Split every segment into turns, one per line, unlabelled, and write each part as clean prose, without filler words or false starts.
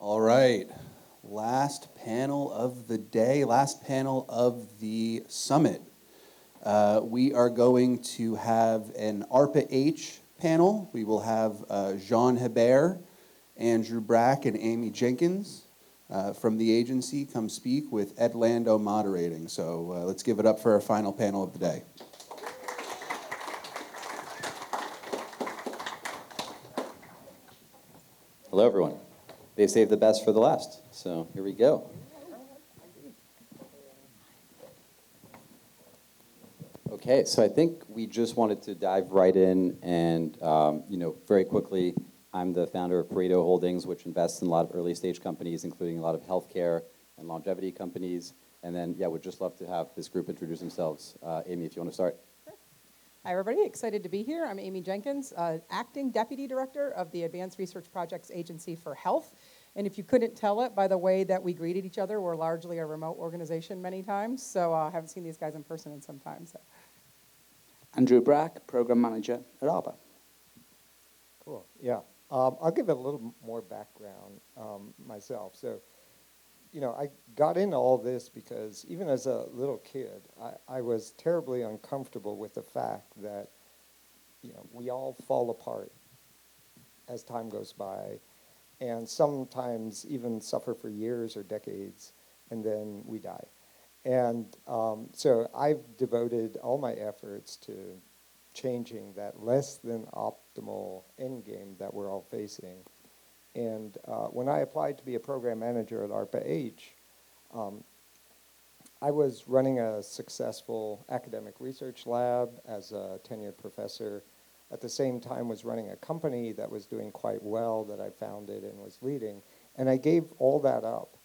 All right, last panel of the day, last panel of the summit. We are going to have an ARPA-H panel. We will have Jean Hebert, Andrew Brack, and Amy Jenkins from the agency come speak with Ed Lando moderating. So let's give it up for our final panel of the day.
Hello, everyone. They saved the best for the last, so here we go. Okay, so I think we just wanted to dive right in and, very quickly, I'm the founder of Pareto Holdings, which invests in a lot of early stage companies, including a lot of healthcare and longevity companies. And then, would just love to have this group introduce themselves. Amy, if you want to start.
Hi, everybody. Excited to be here. I'm Amy Jenkins, Acting Deputy Director of the Advanced Research Projects Agency for Health. And if you couldn't tell it by the way that we greeted each other, we're largely a remote organization many times. So I haven't seen these guys in person in some time. So.
Andrew Brack, Program Manager at ARPA.
Cool. Yeah. I'll give a little more background myself. So, I got into all this because even as a little kid, I was terribly uncomfortable with the fact that, we all fall apart as time goes by, and sometimes even suffer for years or decades, and then we die. And so I've devoted all my efforts to changing that less than optimal end game that we're all facing. And when I applied to be a program manager at ARPA-H, I was running a successful academic research lab as a tenured professor. At the same time, was running a company that was doing quite well that I founded and was leading. And I gave all that up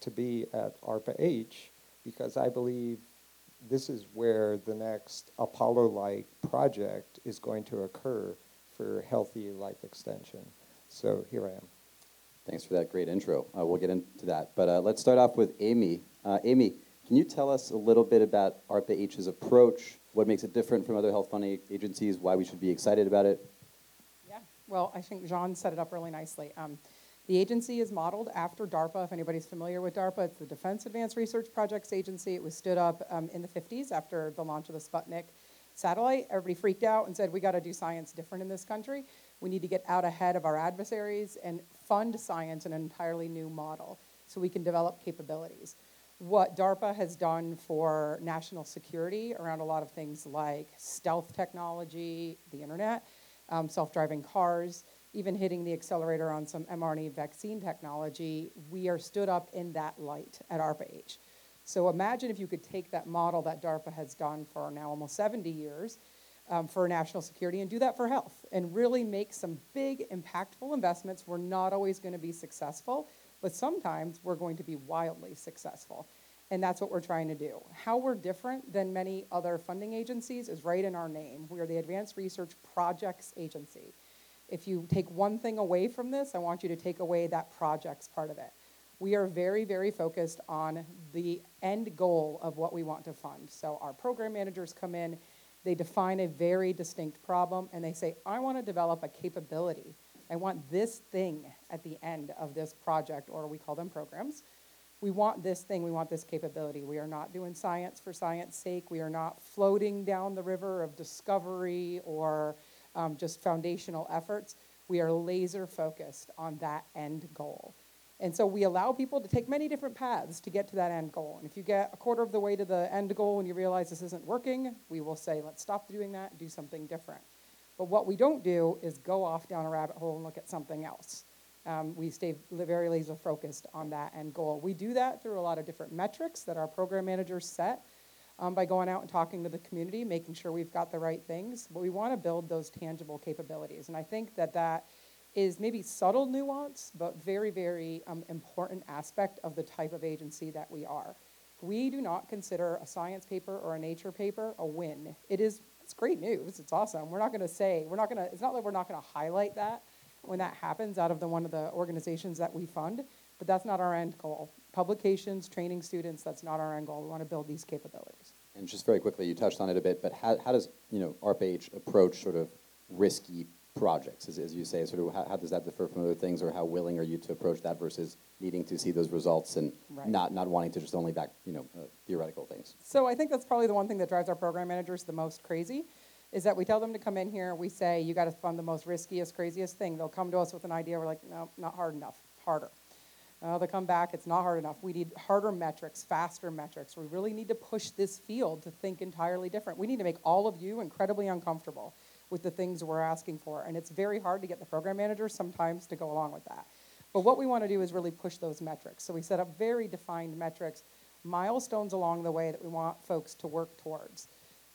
to be at ARPA-H because I believe this is where the next Apollo-like project is going to occur for healthy life extension. So here I am.
Thanks for that great intro. We'll get into that. But let's start off with Amy. Amy, can you tell us a little bit about ARPA-H's approach, what makes it different from other health funding agencies, why we should be excited about it?
Yeah, well, I think Jean set it up really nicely. The agency is modeled after DARPA. If anybody's familiar with DARPA, it's the Defense Advanced Research Projects Agency. It was stood up in the 50s after the launch of the Sputnik satellite. Everybody freaked out and said, we got to do science different in this country. We need to get out ahead of our adversaries and fund science in an entirely new model so we can develop capabilities. What DARPA has done for national security around a lot of things like stealth technology, the internet, self-driving cars, even hitting the accelerator on some mRNA vaccine technology, we are stood up in that light at ARPA-H. So imagine if you could take that model that DARPA has done for now almost 70 years for national security and do that for health and really make some big, impactful investments. We're not always going to be successful, but sometimes we're going to be wildly successful. And that's what we're trying to do. How we're different than many other funding agencies is right in our name. We are the Advanced Research Projects Agency. If you take one thing away from this, I want you to take away that projects part of it. We are very, very focused on the end goal of what we want to fund. So our program managers come in, they define a very distinct problem, and they say, I want to develop a capability. I want this thing at the end of this project, or we call them programs. We want this thing, we want this capability. We are not doing science for science sake. We are not floating down the river of discovery or just foundational efforts. We are laser focused on that end goal. And so we allow people to take many different paths to get to that end goal. And if you get a quarter of the way to the end goal and you realize this isn't working, we will say, let's stop doing that and do something different. But what we don't do is go off down a rabbit hole and look at something else. We stay very laser focused on that end goal. We do that through a lot of different metrics that our program managers set by going out and talking to the community, making sure we've got the right things. But we want to build those tangible capabilities. And I think that is maybe subtle nuance, but very, very important aspect of the type of agency that we are. We do not consider a science paper or a nature paper a win. It's great news. It's awesome. We're not going to say, it's not like we're not going to highlight that when that happens out of one of the organizations that we fund, but that's not our end goal. Publications, training students, that's not our end goal. We want to build these capabilities.
And just very quickly, you touched on it a bit, but how does ARPA-H approach sort of risky projects, as you say, sort of how does that differ from other things, or how willing are you to approach that versus needing to see those results and
Right.
not wanting to just only back, theoretical things?
So I think that's probably the one thing that drives our program managers the most crazy, is that we tell them to come in here, we say, you got to fund the most riskiest, craziest thing. They'll come to us with an idea, we're like, no, not hard enough, harder. They come back, it's not hard enough. We need harder metrics, faster metrics. We really need to push this field to think entirely different. We need to make all of you incredibly uncomfortable with the things we're asking for. And it's very hard to get the program managers sometimes to go along with that. But what we want to do is really push those metrics. So we set up very defined metrics, milestones along the way that we want folks to work towards.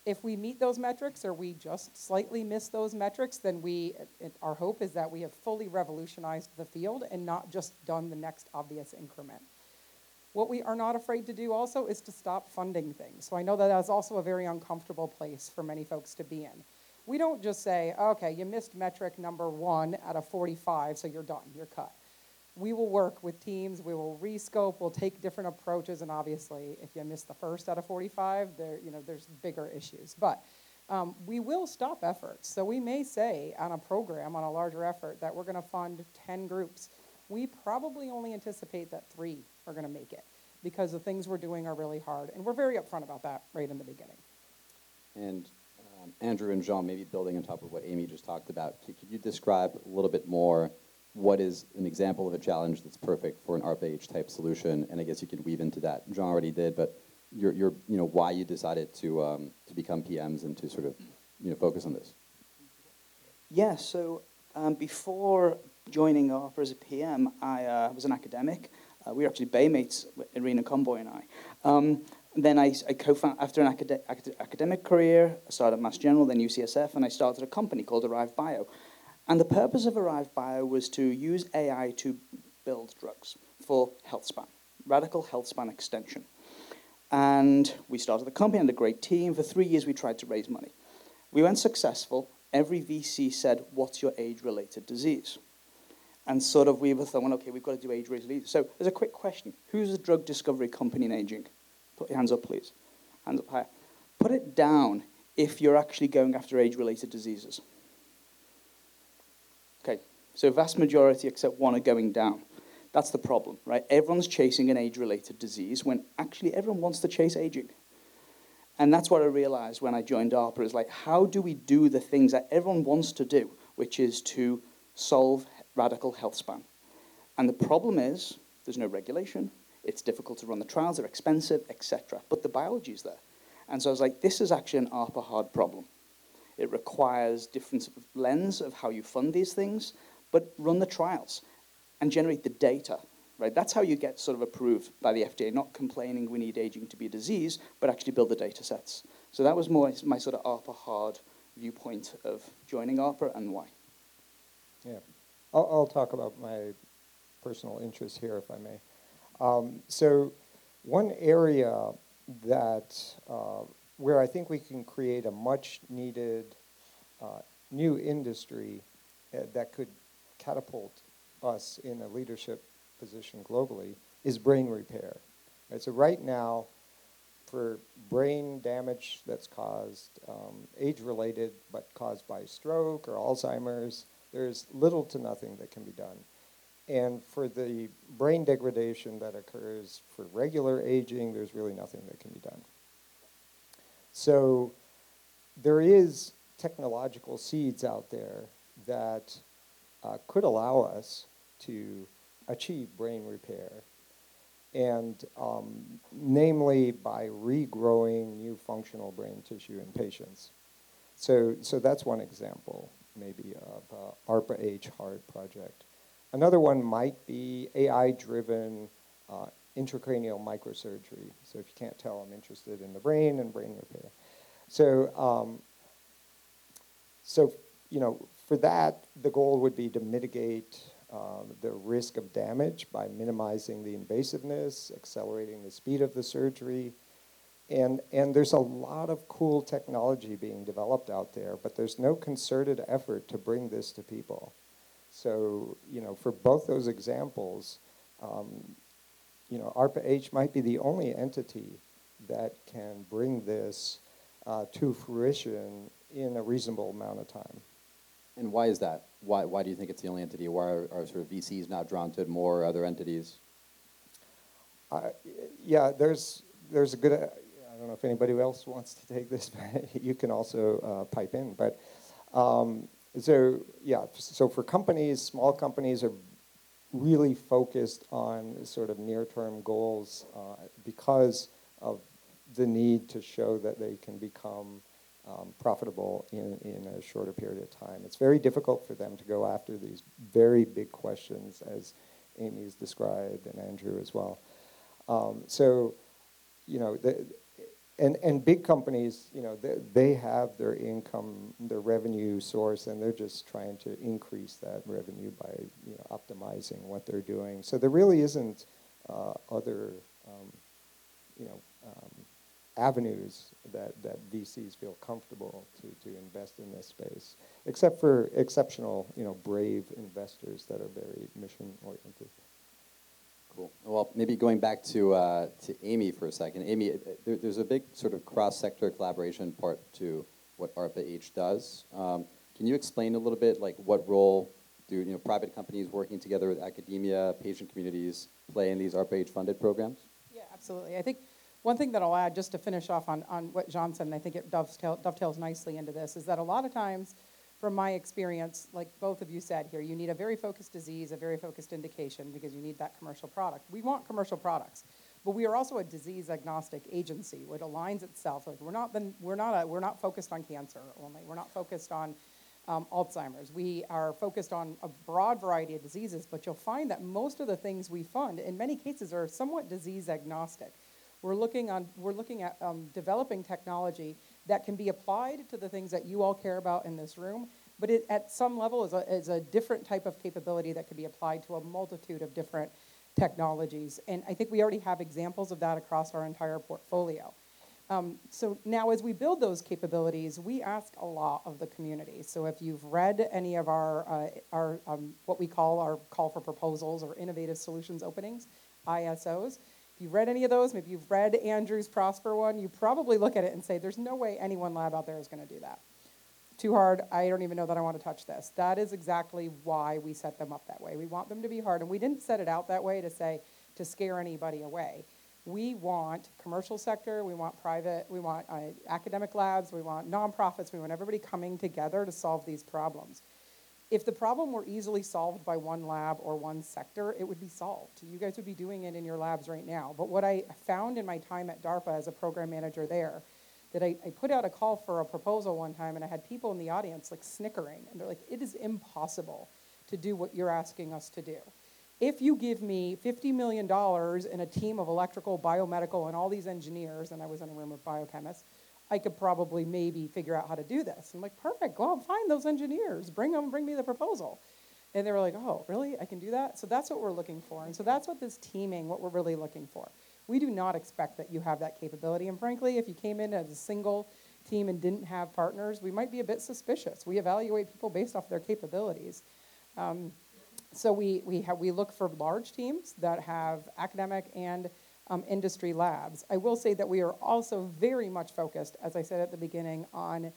If we meet those metrics or we just slightly miss those metrics, then our hope is that we have fully revolutionized the field and not just done the next obvious increment. What we are not afraid to do also is to stop funding things. So I know that that's also a very uncomfortable place for many folks to be in. We don't just say, okay, you missed metric number 1 out of 45, so you're done, you're cut. We will work with teams, we will rescope, we'll take different approaches, and obviously, if you miss the first out of 45, there's bigger issues. But we will stop efforts. So we may say on a program, on a larger effort, that we're gonna fund 10 groups. We probably only anticipate that 3 are gonna make it, because the things we're doing are really hard, and we're very upfront about that right in the beginning.
And Andrew and Jean, maybe building on top of what Amy just talked about, could you describe a little bit more what is an example of a challenge that's perfect for an ARPA-H type solution? And I guess you could weave into that. Jean already did, but why you decided to become PMs and to sort of focus on this.
Yeah, so before joining ARPA as a PM, I was an academic. We were actually baymates, Irina Comboy and I. Then I co-founded, after an academic career, I started at Mass General, then UCSF, and I started a company called Arrive Bio. And the purpose of Arrive Bio was to use AI to build drugs for health span, radical health span extension. And we started the company and a great team. For 3 years, we tried to raise money. We weren't successful. Every VC said, what's your age-related disease? And sort of we were thinking, okay, we've got to do age-related. So there's a quick question. Who's a drug discovery company in aging? Put your hands up, please. Hands up higher. Put it down if you're actually going after age-related diseases. Okay, so vast majority except one are going down. That's the problem, right? Everyone's chasing an age-related disease when actually everyone wants to chase aging. And that's what I realized when I joined ARPA, is like, how do we do the things that everyone wants to do, which is to solve radical health span? And the problem is, there's no regulation, it's difficult to run the trials, they're expensive, etc. But the biology is there. And so I was like, this is actually an ARPA hard problem. It requires different lens of how you fund these things, but run the trials and generate the data, right? That's how you get sort of approved by the FDA, not complaining we need aging to be a disease, but actually build the data sets. So that was more my sort of ARPA hard viewpoint of joining ARPA and why.
Yeah, I'll talk about my personal interests here, if I may. So one area that where I think we can create a much-needed new industry that could catapult us in a leadership position globally is brain repair. Right, so right now, for brain damage that's caused, age-related, but caused by stroke or Alzheimer's, there's little to nothing that can be done. And for the brain degradation that occurs for regular aging, there's really nothing that can be done. So there is technological seeds out there that could allow us to achieve brain repair, and namely by regrowing new functional brain tissue in patients. So that's one example, maybe, of ARPA-H hard project. Another one might be AI-driven intracranial microsurgery. So if you can't tell, I'm interested in the brain and brain repair. So, for that, the goal would be to mitigate the risk of damage by minimizing the invasiveness, accelerating the speed of the surgery. And there's a lot of cool technology being developed out there, but there's no concerted effort to bring this to people. So, for both those examples, ARPA-H might be the only entity that can bring this to fruition in a reasonable amount of time.
And why is that? Why do you think it's the only entity? Why are sort of VCs not drawn to it more, or other entities?
Yeah, there's a good, I don't know if anybody else wants to take this, but you can also pipe in. But so for companies, small companies are really focused on sort of near-term goals because of the need to show that they can become profitable in a shorter period of time. It's very difficult for them to go after these very big questions, as Amy's described, and Andrew as well. So, you know, and big companies, you know, they have their income, their revenue source, and they're just trying to increase that revenue by, you know, optimizing what they're doing. So there really isn't other, you know, avenues that VCs feel comfortable to invest in this space, except for exceptional, you know, brave investors that are very mission-oriented.
Cool. Well, maybe going back to Amy for a second. Amy, there's a big sort of cross-sector collaboration part to what ARPA-H does. Can you explain a little bit, like, what role do, you know, private companies working together with academia, patient communities play in these ARPA-H funded programs?
Yeah, absolutely. I think one thing that I'll add, just to finish off on what John said, and I think it dovetails nicely into this, is that a lot of times, from my experience, like both of you said here, you need a very focused disease, a very focused indication, because you need that commercial product. We want commercial products, but we are also a disease-agnostic agency, which aligns itself. Like we're not focused on cancer only. We're not focused on Alzheimer's. We are focused on a broad variety of diseases, but you'll find that most of the things we fund, in many cases, are somewhat disease-agnostic. We're looking at developing technology that can be applied to the things that you all care about in this room, but it, at some level, is a different type of capability that can be applied to a multitude of different technologies. And I think we already have examples of that across our entire portfolio. So now, as we build those capabilities, we ask a lot of the community. So if you've read any of our what we call our call for proposals or innovative solutions openings, ISOs, if you've read any of those, maybe you've read Andrew's Prosper one, you probably look at it and say, there's no way any one lab out there is going to do that. Too hard, I don't even know that I want to touch this. That is exactly why we set them up that way. We want them to be hard, and we didn't set it out that way to scare anybody away. We want commercial sector, we want private, we want academic labs, we want nonprofits, we want everybody coming together to solve these problems. If the problem were easily solved by one lab or one sector, it would be solved. You guys would be doing it in your labs right now. But what I found in my time at DARPA as a program manager there, that I put out a call for a proposal one time, and I had people in the audience like snickering, and they're like, it is impossible to do what you're asking us to do. If you give me $50 million and a team of electrical, biomedical, and all these engineers, and I was in a room of biochemists, I could probably maybe figure out how to do this. I'm like, perfect, go out and find those engineers. Bring me the proposal. And they were like, oh, really? I can do that? So that's what we're looking for. And so that's what this teaming, what we're really looking for. We do not expect that you have that capability. And frankly, if you came in as a single team and didn't have partners, we might be a bit suspicious. We evaluate people based off their capabilities. So we look for large teams that have academic and industry labs. I will say that we are also very much focused, as I said at the beginning, on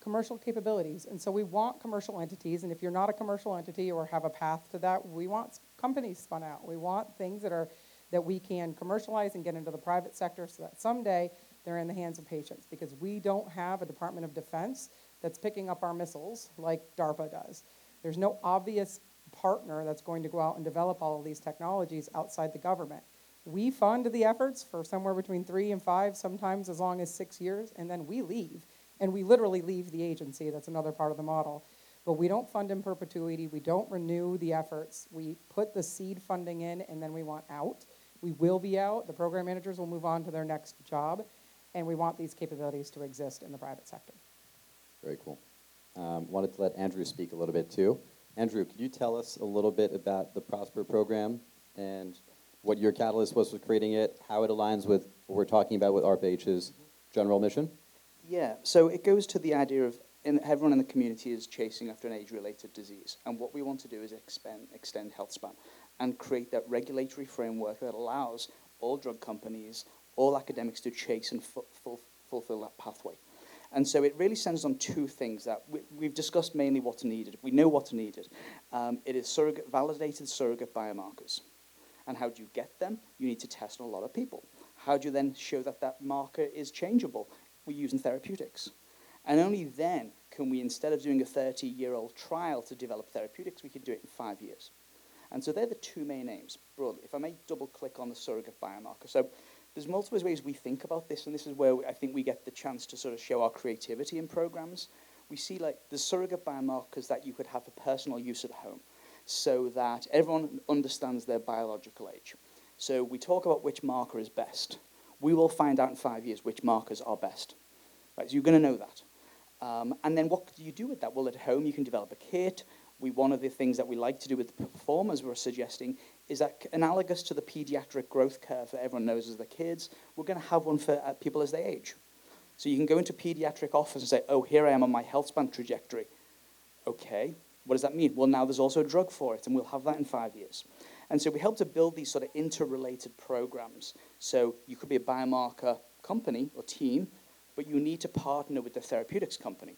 commercial capabilities. And so we want commercial entities, and if you're not a commercial entity or have a path to that, we want companies spun out. We want things that we can commercialize and get into the private sector so that someday they're in the hands of patients, because we don't have a Department of Defense that's picking up our missiles like DARPA does. There's no obvious partner that's going to go out and develop all of these technologies outside the government. We fund the efforts for somewhere between 3 and 5, sometimes as long as 6 years, and then we leave. And we literally leave the agency. That's another part of the model. But we don't fund in perpetuity. We don't renew the efforts. We put the seed funding in, and then we want out. We will be out. The program managers will move on to their next job. And we want these capabilities to exist in the private sector.
Very cool. Wanted to let Andrew speak a little bit, too. Andrew, could you tell us a little bit about the Prosper program and what your catalyst was for creating it, how it aligns with what we're talking about with ARPA-H's general mission?
Yeah, so it goes to the idea of everyone in the community is chasing after an age-related disease. And what we want to do is extend health span and create that regulatory framework that allows all drug companies, all academics to chase and fulfill that pathway. And so it really centers on two things that we've discussed mainly what's needed. We know what's needed. It is validated surrogate biomarkers. And how do you get them? You need to test on a lot of people. How do you then show that that marker is changeable? We use in therapeutics. And only then can we, instead of doing a 30-year-old trial to develop therapeutics, we can do it in 5 years. And so they're the two main aims, broadly. If I may double-click on the surrogate biomarker. So there's multiple ways we think about this, and this is where I think we get the chance to sort of show our creativity in programs. We see like the surrogate biomarkers that you could have for personal use at home so that everyone understands their biological age. So we talk about which marker is best. We will find out in 5 years which markers are best. Right, so you're going to know that. And then what do you do with that? Well, at home, you can develop a kit. One of the things that we like to do with the performers we're suggesting is that analogous to the pediatric growth curve that everyone knows as the kids, we're going to have one for people as they age. So you can go into a pediatric office and say, oh, here I am on my health span trajectory. Okay, what does that mean? Well, now there's also a drug for it, and we'll have that in 5 years. And so we help to build these sort of interrelated programs. So you could be a biomarker company or team, but you need to partner with the therapeutics company.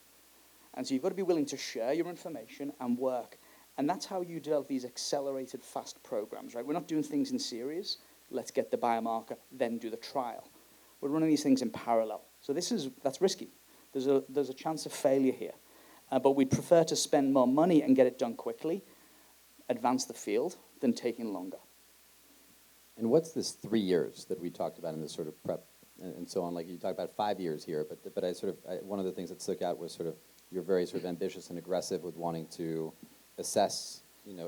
And so you've got to be willing to share your information and work. And that's how you develop these accelerated fast programs, right? We're not doing things in series. Let's get the biomarker, then do the trial. We're running these things in parallel. So that's risky. There's a chance of failure here. But we'd prefer to spend more money and get it done quickly, advance the field, than taking longer.
And what's this 3 years that we talked about in this sort of prep and so on? Like you talked about 5 years here, but one of the things that stuck out was sort of you're very sort of ambitious and aggressive with wanting to assess,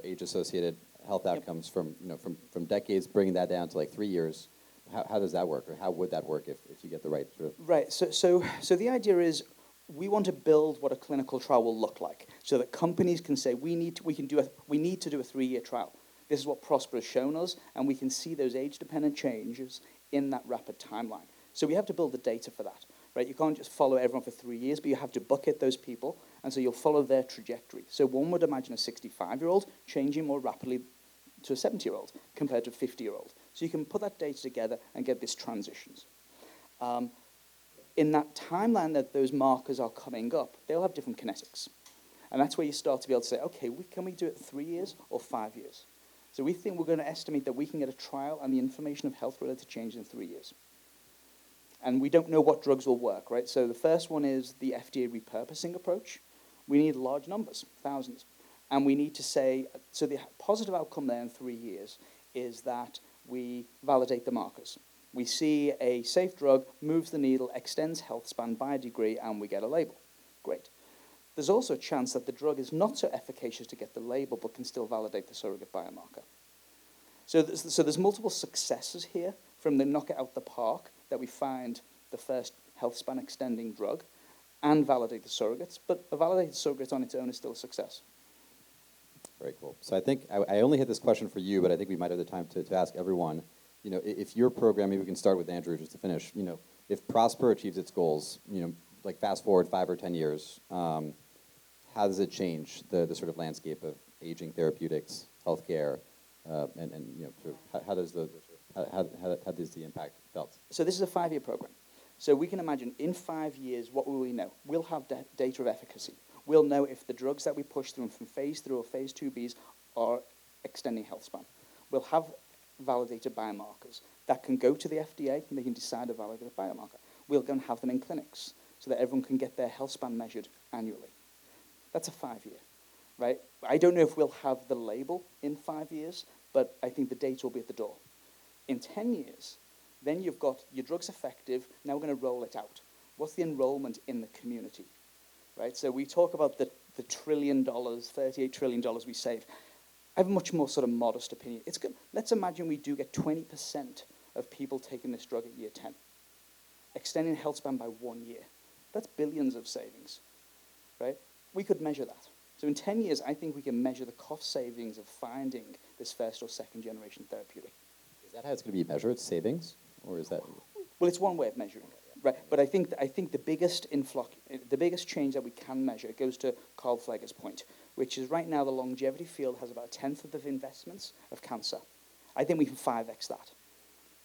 age-associated health outcomes from decades, bringing that down to like 3 years. How does that work, or how would that work if you get the right sort of?
Right. So the idea is we want to build what a clinical trial will look like, so that companies can say we need to do a 3-year trial. This is what Prosper has shown us, and we can see those age-dependent changes in that rapid timeline. So we have to build the data for that, right? You can't just follow everyone for 3 years, but you have to bucket those people, and so you'll follow their trajectory. So one would imagine a 65-year-old changing more rapidly to a 70-year-old compared to a 50-year-old. So you can put that data together and get these transitions. In that timeline that those markers are coming up, they'll have different kinetics. And that's where you start to be able to say, okay, can we do it 3 years or 5 years? So we think we're going to estimate that we can get a trial and the information of health-related change in 3 years. And we don't know what drugs will work, right? So the first one is the FDA repurposing approach. We need large numbers, thousands. And we need to say, so the positive outcome there in 3 years is that we validate the markers. We see a safe drug, moves the needle, extends health span by a degree, and we get a label. Great. There's also a chance that the drug is not so efficacious to get the label, but can still validate the surrogate biomarker. So there's multiple successes here from the knock it out the park that we find the first health span extending drug and validate the surrogates, but a validated surrogate on its own is still a success.
Very cool. So I think I only had this question for you, but I think we might have the time to ask everyone. If your program, maybe we can start with Andrew just to finish. If Prosper achieves its goals, like fast forward 5 or 10 years, how does it change the sort of landscape of aging therapeutics, healthcare, and sort of how does the impact felt?
So this is a 5-year program. So we can imagine in 5 years, what will we know? We'll have data of efficacy. We'll know if the drugs that we push through from phase 3 or phase 2Bs are extending health span. We'll have validated biomarkers that can go to the FDA and they can decide a validated biomarker. We're going to have them in clinics so that everyone can get their health span measured annually. That's a 5-year, right? I don't know if we'll have the label in 5 years, but I think the data will be at the door. In 10 years, then you've got your drug's effective, now we're going to roll it out. What's the enrollment in the community, right? So we talk about the $1 trillion, $38 trillion we save. I have a much more sort of modest opinion. It's good. Let's imagine we do get 20% of people taking this drug at year 10, extending the health span by 1 year. That's billions of savings, right? We could measure that. So in 10 years, I think we can measure the cost savings of finding this first or second generation therapeutic.
Is that how it's going to be measured, savings? Or is that?
Well, it's one way of measuring it, right? But I think the biggest change that we can measure, it goes to Carl Fleger's point, which is right now the longevity field has about 1/10 of the investments of cancer. I think we can 5x that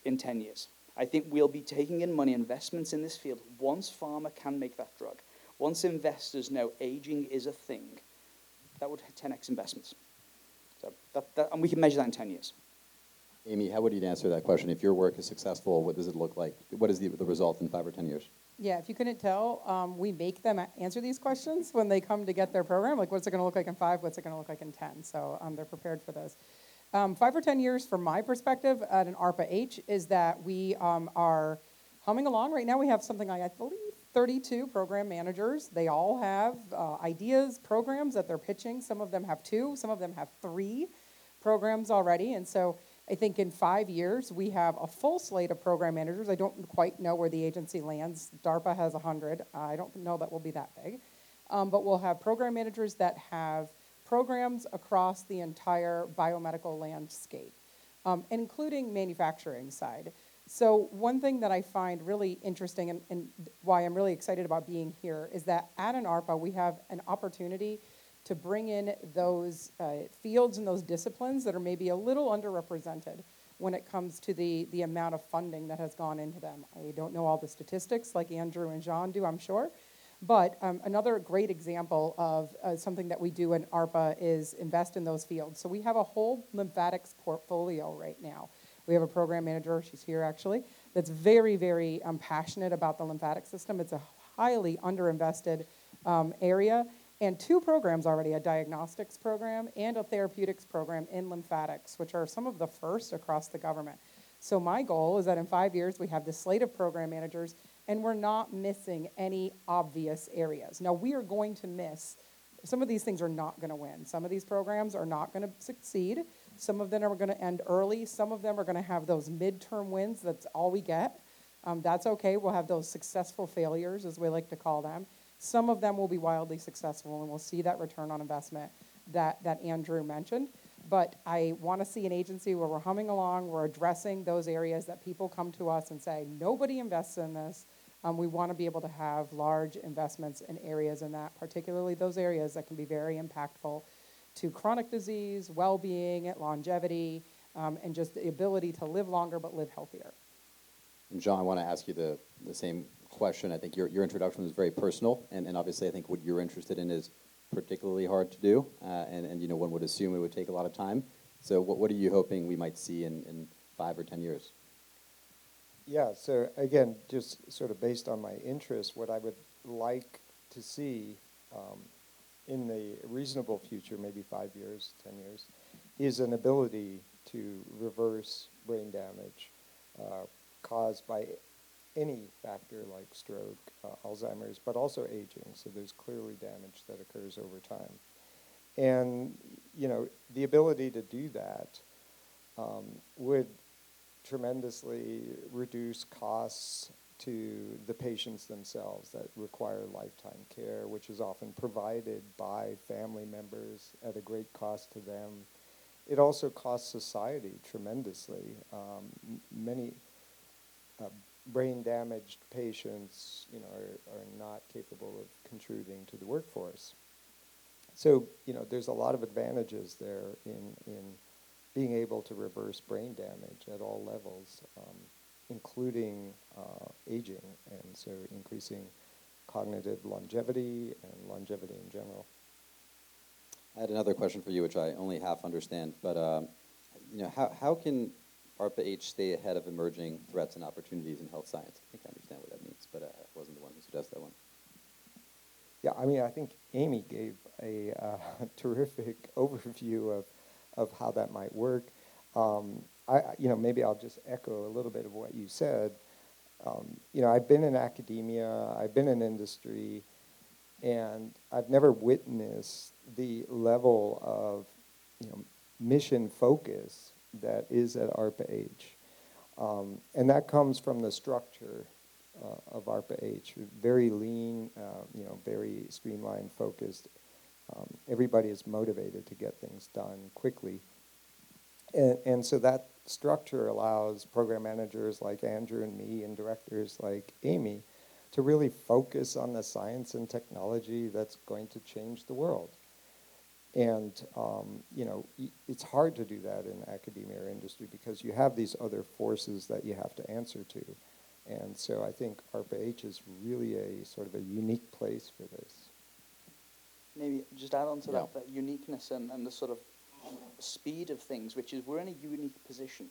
in 10 years. I think we'll be taking in money, investments in this field, once pharma can make that drug. Once investors know aging is a thing, that would 10x investments. So and we can measure that in 10 years.
Amy, how would you answer that question? If your work is successful, what does it look like? What is the result in 5 or 10 years?
Yeah, if you couldn't tell, we make them answer these questions when they come to get their program. Like, what's it going to look like in 5? What's it going to look like in 10? So they're prepared for those. 5 or 10 years, from my perspective, at an ARPA-H, is that we are humming along. Right now, we have something like, I believe, 32 program managers. They all have ideas, programs that they're pitching. Some of them have 2. Some of them have 3 programs already. And so I think in 5 years, we have a full slate of program managers. I don't quite know where the agency lands. DARPA has 100. I don't know that we'll be that big. But we'll have program managers that have programs across the entire biomedical landscape, including manufacturing side. So one thing that I find really interesting and why I'm really excited about being here is that at an ARPA, we have an opportunity to bring in those fields and those disciplines that are maybe a little underrepresented when it comes to the amount of funding that has gone into them. I don't know all the statistics like Andrew and John do, I'm sure. But another great example of something that we do in ARPA is invest in those fields. So we have a whole lymphatics portfolio right now. We have a program manager, she's here actually, that's very, very passionate about the lymphatic system. It's a highly underinvested area. And 2 programs already, a diagnostics program and a therapeutics program in lymphatics, which are some of the first across the government. So my goal is that in 5 years, we have this slate of program managers, and we're not missing any obvious areas. Now, we are going to miss, some of these things are not going to win. Some of these programs are not going to succeed. Some of them are going to end early. Some of them are going to have those midterm wins. That's all we get. That's okay. We'll have those successful failures, as we like to call them. Some of them will be wildly successful, and we'll see that return on investment that Andrew mentioned. But I want to see an agency where we're humming along, we're addressing those areas that people come to us and say, nobody invests in this. We want to be able to have large investments in areas in that, particularly those areas that can be very impactful to chronic disease, well-being, longevity, and just the ability to live longer but live healthier.
And John, I want to ask you the same question. I think your introduction was very personal, and obviously I think what you're interested in is particularly hard to do, and you know, one would assume it would take a lot of time. So what are you hoping we might see in 5 or 10 years?
Yeah, so again, just sort of based on my interest, what I would like to see in the reasonable future, maybe 5 years, 10 years, is an ability to reverse brain damage caused by any factor like stroke, Alzheimer's, but also aging. So there's clearly damage that occurs over time. And, you know, the ability to do that would tremendously reduce costs to the patients themselves that require lifetime care, which is often provided by family members at a great cost to them. It also costs society tremendously. Many brain-damaged patients, you know, are not capable of contributing to the workforce. So, you know, there's a lot of advantages there in being able to reverse brain damage at all levels, including aging, and so increasing cognitive longevity and longevity in general.
I had another question for you, which I only half understand, but you know, how can ARPA-H stay ahead of emerging threats and opportunities in health science? I think I understand what that means, but I wasn't the one who suggested that one.
Yeah, I mean, I think Amy gave a terrific overview of how that might work. You know, maybe I'll just echo a little bit of what you said. You know, I've been in academia, I've been in industry, and I've never witnessed the level of, you know, mission focus that is at ARPA-H. And that comes from the structure of ARPA-H, very lean, you know, very streamlined, focused. Everybody is motivated to get things done quickly. And so that structure allows program managers like Andrew and me and directors like Amy to really focus on the science and technology that's going to change the world. And it's hard to do that in academia or industry because you have these other forces that you have to answer to. And so I think ARPA-H is really a sort of a unique place for this.
Maybe just add on to
Yeah.
that uniqueness and the sort of speed of things, which is we're in a unique position.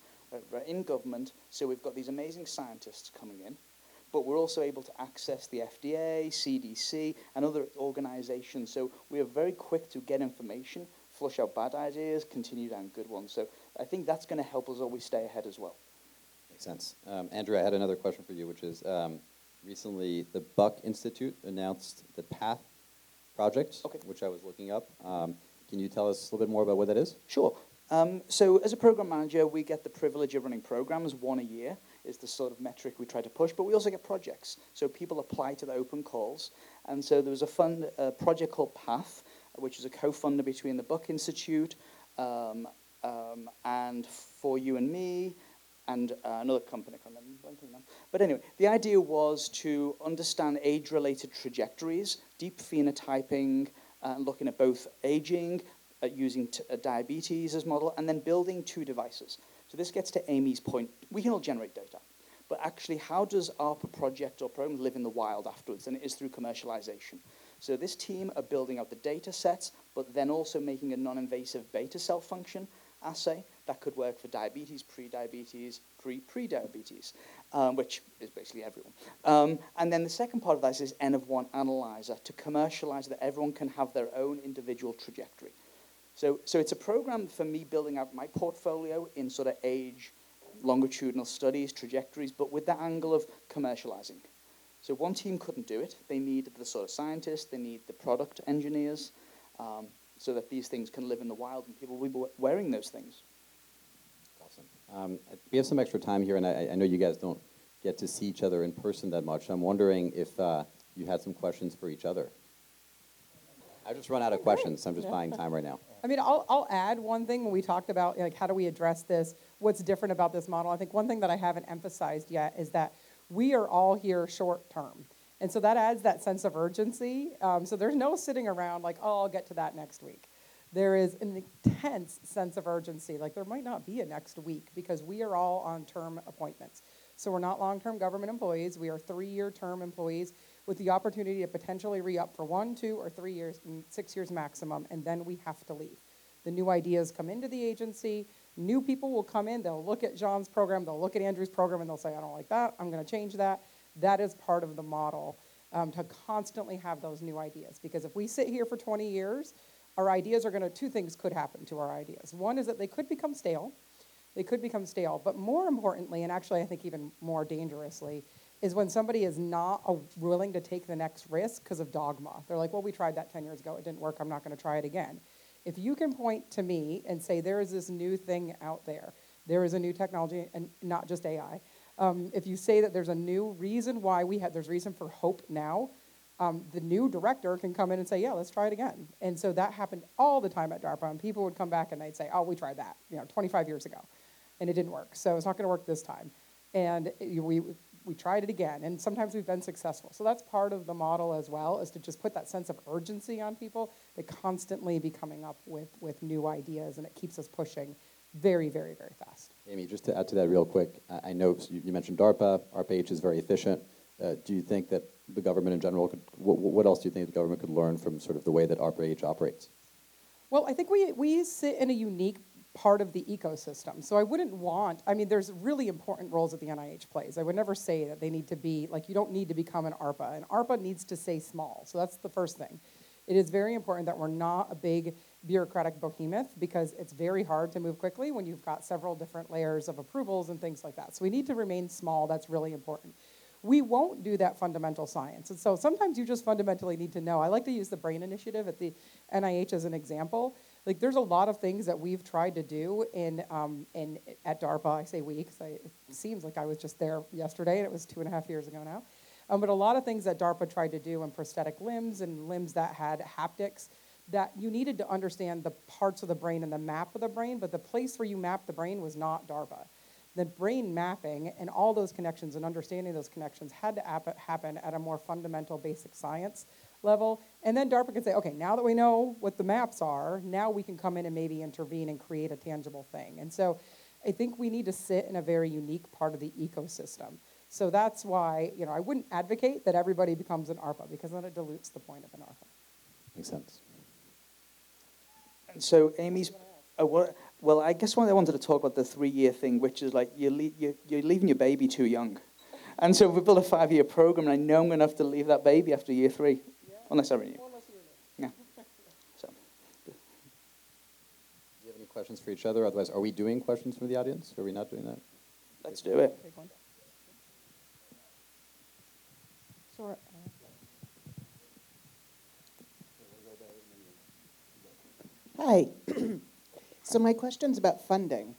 We're in government, so we've got these amazing scientists coming in, but we're also able to access the FDA, CDC, and other organizations. So we are very quick to get information, flush out bad ideas, continue down good ones. So I think that's going to help us always stay ahead as well.
Makes sense. Andrew, I had another question for you, which is recently the Buck Institute announced the PATH project,
Okay.
which I was looking up. Can you tell us a little bit more about what that is?
Sure. So as a program manager, we get the privilege of running programs. One a year is the sort of metric we try to push, but we also get projects. So people apply to the open calls. And so there was a project called PATH, which is a co-funder between the Buck Institute and For You and Me, and another company, I can't remember blanking now. But anyway, the idea was to understand age-related trajectories, deep phenotyping, looking at both aging, using diabetes as model, and then building two devices. So this gets to Amy's point. We can all generate data, but actually how does ARPA project or program live in the wild afterwards? And it is through commercialization. So this team are building out the data sets, but then also making a non-invasive beta cell function assay that could work for diabetes, pre-diabetes, pre-diabetes, which is basically everyone. And then the second part of that is N of 1 analyzer to commercialize that everyone can have their own individual trajectory. So it's a program for me building out my portfolio in sort of age, longitudinal studies, trajectories, but with the angle of commercializing. So one team couldn't do it. They needed the sort of scientists, they need the product engineers, so that these things can live in the wild and people will be wearing those things.
Awesome. We have some extra time here, and I know you guys don't get to see each other in person that much. I'm wondering if you had some questions for each other. I just run out of questions, so I'm just buying time right now.
I mean, I'll add one thing when we talked about, like, how do we address this? What's different about this model? I think one thing that I haven't emphasized yet is that we are all here short term. And so that adds that sense of urgency. So there's no sitting around like, oh, I'll get to that next week. There is an intense sense of urgency. Like there might not be a next week because we are all on term appointments. So we're not long-term government employees. We are 3-year term employees with the opportunity to potentially re-up for 1, 2, or 3 years, 6 years maximum, and then we have to leave. The new ideas come into the agency. New people will come in. They'll look at John's program. They'll look at Andrew's program, and they'll say, I don't like that. I'm going to change that. That is part of the model, to constantly have those new ideas. Because if we sit here for 20 years, our ideas are going to, 2 things could happen to our ideas. One is that they could become stale. They could become stale. But more importantly, and actually I think even more dangerously, is when somebody is not willing to take the next risk because of dogma. They're like, well, we tried that 10 years ago. It didn't work. I'm not going to try it again. If you can point to me and say there is this new thing out there, there is a new technology, and not just AI, if you say that there's a new reason why there's reason for hope now, the new director can come in and say, yeah, let's try it again. And so that happened all the time at DARPA, and people would come back and they'd say, oh, we tried that, 25 years ago, and it didn't work. So it's not going to work this time. And we tried it again, and sometimes we've been successful. So that's part of the model as well, is to just put that sense of urgency on people. They constantly be coming up with new ideas, and it keeps us pushing very, very, very fast.
Amy, just to add to that real quick, I know you mentioned DARPA. ARPA-H is very efficient. Do you think that the government in general what else do you think the government could learn from sort of the way that ARPA-H operates?
Well, I think we sit in a unique part of the ecosystem. So I wouldn't there's really important roles that the NIH plays. I would never say that they need to be, you don't need to become an ARPA. And ARPA needs to stay small. So that's the first thing. It is very important that we're not a big bureaucratic behemoth because it's very hard to move quickly when you've got several different layers of approvals and things like that. So we need to remain small. That's really important. We won't do that fundamental science. And so sometimes you just fundamentally need to know. I like to use the BRAIN initiative at the NIH as an example. There's a lot of things that we've tried to do at DARPA. I say we because it seems like I was just there yesterday, and it was 2.5 years ago now. But a lot of things that DARPA tried to do in prosthetic limbs and limbs that had haptics, that you needed to understand the parts of the brain and the map of the brain, but the place where you map the brain was not DARPA. The brain mapping and all those connections and understanding those connections had to happen at a more fundamental basic science level. And then DARPA can say, okay, now that we know what the maps are, now we can come in and maybe intervene and create a tangible thing. And so I think we need to sit in a very unique part of the ecosystem. So that's why, you know, I wouldn't advocate that everybody becomes an ARPA, because then it dilutes the point of an ARPA.
Makes sense.
And so Amy's, well, I guess I wanted to talk about the 3-year thing, which is like you're leaving your baby too young. And so we built a 5-year program, and I know I'm going to have to leave that baby after year 3, unless I renew. Yeah. So.
Do you have any questions for each other? Otherwise, are we doing questions from the audience? Are we not doing that?
Let's do it.
Take one. Sure.
Hi. So my question's about funding,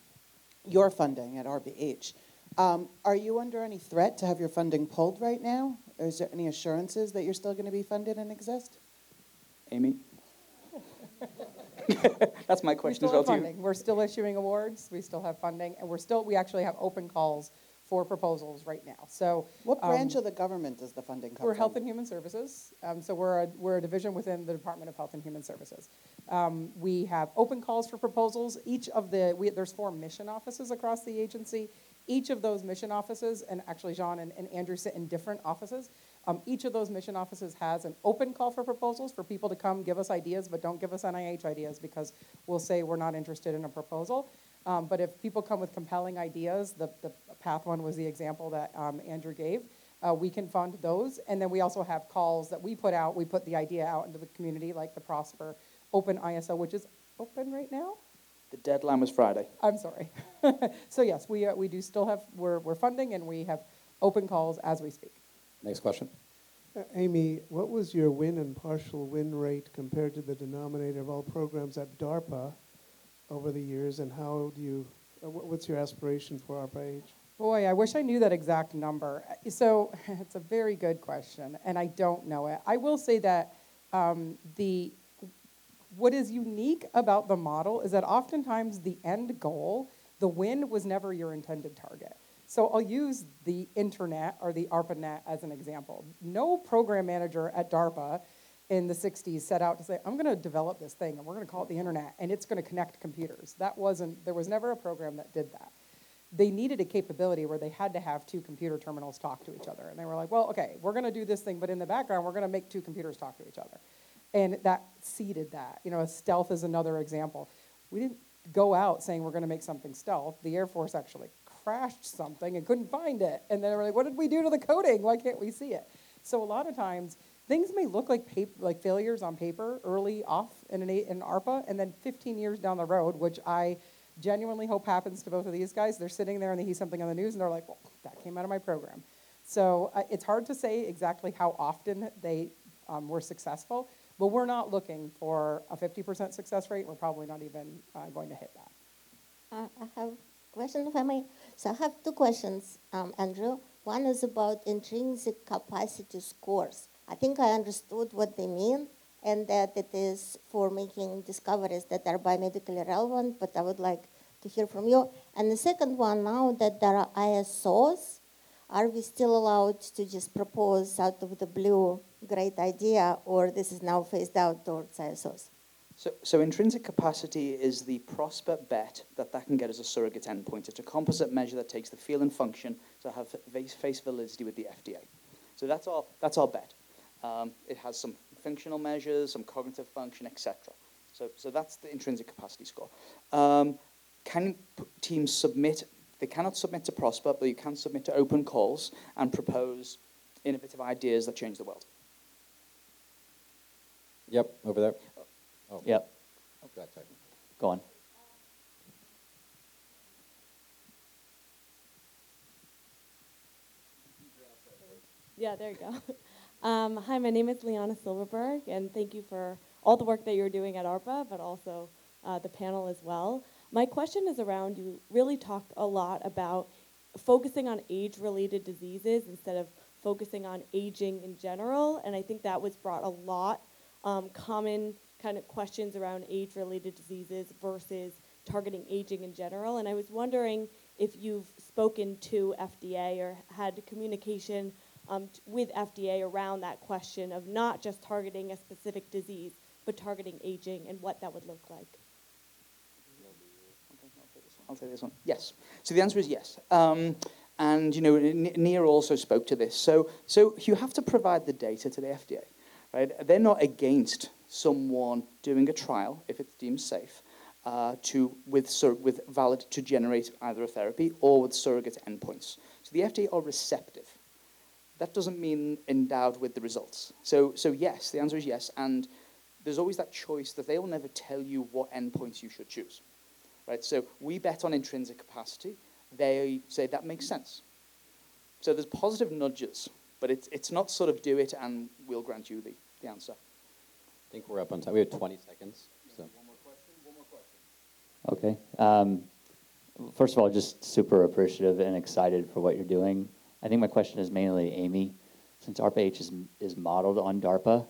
your funding at ARPA-H. Are you under any threat to have your funding pulled right now? Or is there any assurances that you're still going to be funded and exist?
Amy? That's my
We
question
still
as well
have
to you.
funding. We're still issuing awards. We still have funding, and we actually have open calls for proposals right now. So
What branch of the government does the funding come
we're
from?
Health and Human Services. So we're a division within the Department of Health and Human Services. We have open calls for proposals. There's 4 mission offices across the agency. Each of those mission offices, and actually Jean and Andrew sit in different offices. Each of those mission offices has an open call for proposals for people to come give us ideas, but don't give us NIH ideas, because we'll say we're not interested in a proposal. But if people come with compelling ideas, the Path one was the example that Andrew gave, we can fund those. And then we also have calls that we put out. We put the idea out into the community, like the Prosper Open ISO, which is open right now.
The deadline was Friday.
I'm sorry. So yes, we do still have, we're funding, and we have open calls as we speak.
Next question.
Amy, what was your win and partial win rate compared to the denominator of all programs at DARPA over the years, and how do you, what's your aspiration for ARPA-H?
Boy, I wish I knew that exact number. So it's a very good question, and I don't know it. I will say that what is unique about the model is that oftentimes the end goal, the win, was never your intended target. So I'll use the internet or the ARPANET as an example. No program manager at DARPA in the 60s set out to say, I'm going to develop this thing, and we're going to call it the internet, and it's going to connect computers. There was never a program that did that. They needed a capability where they had to have 2 computer terminals talk to each other. And they were like, well, okay, we're going to do this thing, but in the background, we're going to make 2 computers talk to each other. And that seeded that. You know, stealth is another example. We didn't go out saying we're going to make something stealth. The Air Force actually crashed something and couldn't find it. And then they were like, what did we do to the coding? Why can't we see it? So a lot of times, things may look like failures on paper early off in an ARPA, and then 15 years down the road, which I genuinely hope happens to both of these guys. They're sitting there and they hear something on the news and they're like, well, that came out of my program. So it's hard to say exactly how often they were successful, but we're not looking for a 50% success rate. We're probably not even going to hit that.
I have a question, if I may. So I have 2 questions, Andrew. One is about intrinsic capacity scores. I think I understood what they mean, and that it is for making discoveries that are biomedically relevant, but I would like to hear from you. And the second one, now that there are ISOs, are we still allowed to just propose out of the blue great idea, or this is now phased out towards ISOs?
So intrinsic capacity is the prospect bet that can get as a surrogate endpoint. It's a composite measure that takes the feel and function to have face validity with the FDA. So that's our bet. It has some functional measures, some cognitive function, etc. So that's the intrinsic capacity score. Can teams submit? They cannot submit to Prosper, but you can submit to open calls and propose innovative ideas that change the world.
Yep, over there. Oh.
Yep.
Oh, go ahead, sorry.
Go on.
Yeah, there you go. Hi, my name is Liana Silverberg, and thank you for all the work that you're doing at ARPA, but also the panel as well. My question is around, you really talked a lot about focusing on age-related diseases instead of focusing on aging in general, and I think that was brought a lot common kind of questions around age-related diseases versus targeting aging in general. And I was wondering if you've spoken to FDA or had communication with FDA around that question of not just targeting a specific disease, but targeting aging and what that would look like?
I'll take this one. Yes. So the answer is yes. And you know, Nia also spoke to this. So you have to provide the data to the FDA, right? They're not against someone doing a trial if it's deemed safe with valid to generate either a therapy or with surrogate endpoints. So the FDA are receptive. That doesn't mean endowed with the results. So yes, the answer is yes. And there's always that choice that they will never tell you what endpoints you should choose. Right, so we bet on intrinsic capacity. They say that makes sense. So there's positive nudges, but it's not sort of do it and we'll grant you the answer.
I think we're up on time. We have 20 seconds. So.
One more question.
Okay. First of all, just super appreciative and excited for what you're doing. I think my question is mainly Amy. Since ARPA-H is modeled on DARPA,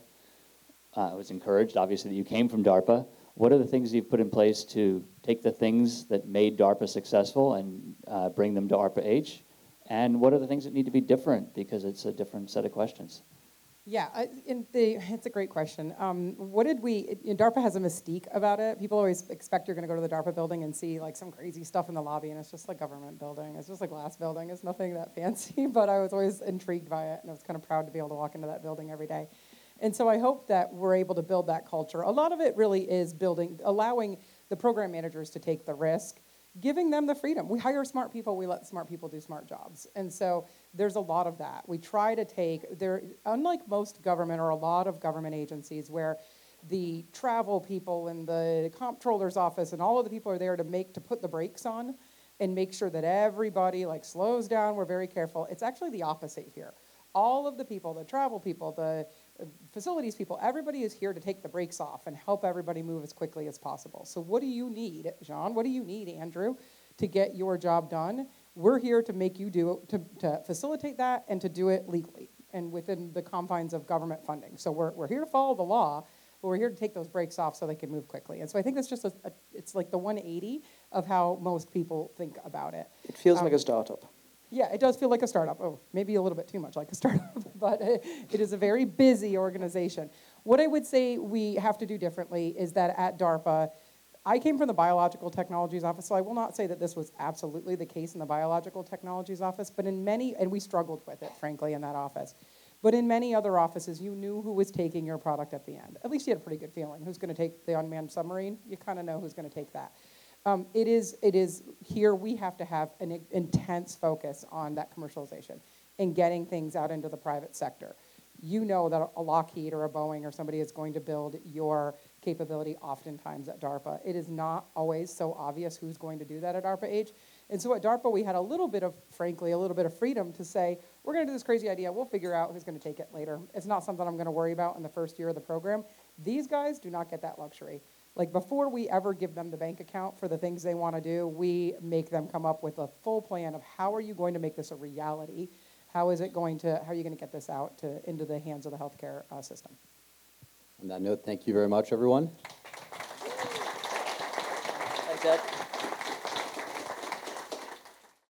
I was encouraged, obviously, that you came from DARPA. What are the things you've put in place to take the things that made DARPA successful and bring them to ARPA-H? And what are the things that need to be different because it's a different set of questions?
Yeah, it's a great question. DARPA has a mystique about it. People always expect you're going to go to the DARPA building and see like some crazy stuff in the lobby, and it's just a government building. It's just a glass building. It's nothing that fancy, but I was always intrigued by it, and I was kind of proud to be able to walk into that building every day. And so I hope that we're able to build that culture. A lot of it really is allowing the program managers to take the risk, giving them the freedom. We hire smart people, we let smart people do smart jobs. And so there's a lot of that. We try to unlike most government or a lot of government agencies where the travel people and the comptroller's office and all of the people are there to put the brakes on and make sure that everybody slows down, we're very careful. It's actually the opposite here. All of the people, the travel people, the facilities people, everybody is here to take the brakes off and help everybody move as quickly as possible. So what do you need, Jean? What do you need, Andrew, to get your job done? We're here to make you to facilitate that and to do it legally and within the confines of government funding. So we're here to follow the law, but we're here to take those brakes off so they can move quickly. And so I think that's just it's like the 180 of how most people think about it.
It feels like a startup.
Yeah, it does feel like a startup. Oh, maybe a little bit too much like a startup, but it is a very busy organization. What I would say we have to do differently is that at DARPA, I came from the Biological Technologies Office, so I will not say that this was absolutely the case in the Biological Technologies Office, but in many, and we struggled with it, frankly, in that office. But in many other offices, you knew who was taking your product at the end. At least you had a pretty good feeling. Who's going to take the unmanned submarine? You kind of know who's going to take that. It is here we have to have an intense focus on that commercialization and getting things out into the private sector. You know that a Lockheed or a Boeing or somebody is going to build your capability oftentimes at DARPA. It is not always so obvious who's going to do that at ARPA-H. And so at DARPA, we had a little bit of freedom to say, we're going to do this crazy idea. We'll figure out who's going to take it later. It's not something I'm going to worry about in the first year of the program. These guys do not get that luxury. Before we ever give them the bank account for the things they want to do, we make them come up with a full plan of how are you going to make this a reality? How are you going to get this out into the hands of the healthcare system?
On that note, thank you very much, everyone.
Thanks, Ed.